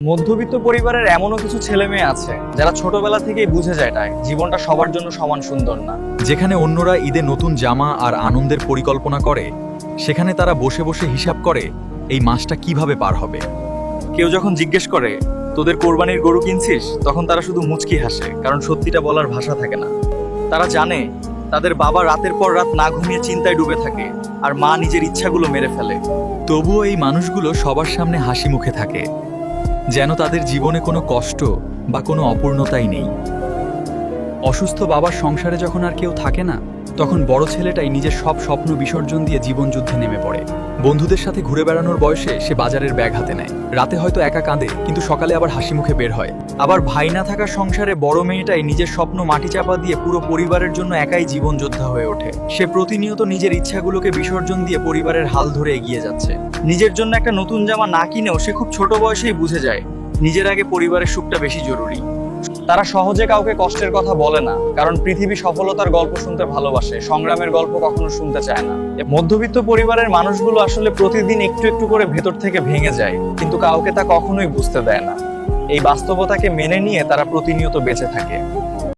মধ্যবিত্ত পরিবারের এমনও কিছু ছেলে মেয়ে আছে যারা ছোটবেলা থেকেই বুঝে যায় জীবনটা সবার জন্য সমান সুন্দর না। যেখানে অন্যরা ঈদে নতুন জামা আর আনন্দের পরিকল্পনা করে, সেখানে তারা বসে বসে হিসাব করে এই মাসটা কিভাবে পার হবে। কেউ যখন জিজ্ঞেস করে তোদের কোরবানির গরু কিনছিস, তখন তারা শুধু মুচকি হাসে, কারণ সত্যিটা বলার ভাষা থাকে না। তারা জানে তাদের বাবা রাতের পর রাত না ঘুমিয়ে চিন্তায় ডুবে থাকে, আর মা নিজের ইচ্ছাগুলো মেরে ফেলে। তবুও এই মানুষগুলো সবার সামনে হাসি মুখে থাকে, যেন তাদের জীবনে কোনো কষ্ট বা কোনো অপূর্ণতাই নেই। অসুস্থ বাবার সংসারে যখন আর কেউ থাকে না, তখন বড় ছেলেটাই নিজের সব স্বপ্ন বিসর্জন দিয়ে জীবনযুদ্ধে নেমে পড়ে। বন্ধুদের সাথে ঘুরে বেড়ানোর বয়সে সে বাজারের ব্যাগ হাতে নেয়। রাতে হয়তো একা কাঁদে, কিন্তু সকালে আবার হাসি মুখে বের হয়। আবার ভাই না থাকা সংসারে বড় মেয়েটাই নিজের স্বপ্ন মাটি চাপা দিয়ে পুরো পরিবারের জন্য একাই জীবন যোদ্ধা হয়ে ওঠে। সে প্রতিনিয়ত নিজের ইচ্ছাগুলোকে বিসর্জন দিয়ে পরিবারের হাল ধরে এগিয়ে যাচ্ছে। নিজের জন্য একটা নতুন জামা না কিনেও সে খুব ছোট বয়সেই বুঝে যায় নিজের আগে পরিবারের সুখটা বেশি জরুরি। তারা সহজে কাউকে কষ্টের কথা বলে না, কারণ পৃথিবী সফলতার গল্প শুনতে ভালোবাসে, সংগ্রামের গল্প কখনো শুনতে চায় না। মধ্যবিত্ত পরিবারের মানুষগুলো আসলে প্রতিদিন একটু একটু করে ভেতর থেকে ভেঙে যায়, কিন্তু কাউকে তা কখনোই বুঝতে দেয় না। এই বাস্তবতাকে মেনে নিয়ে তারা প্রতিনিয়ত বেঁচে থাকে।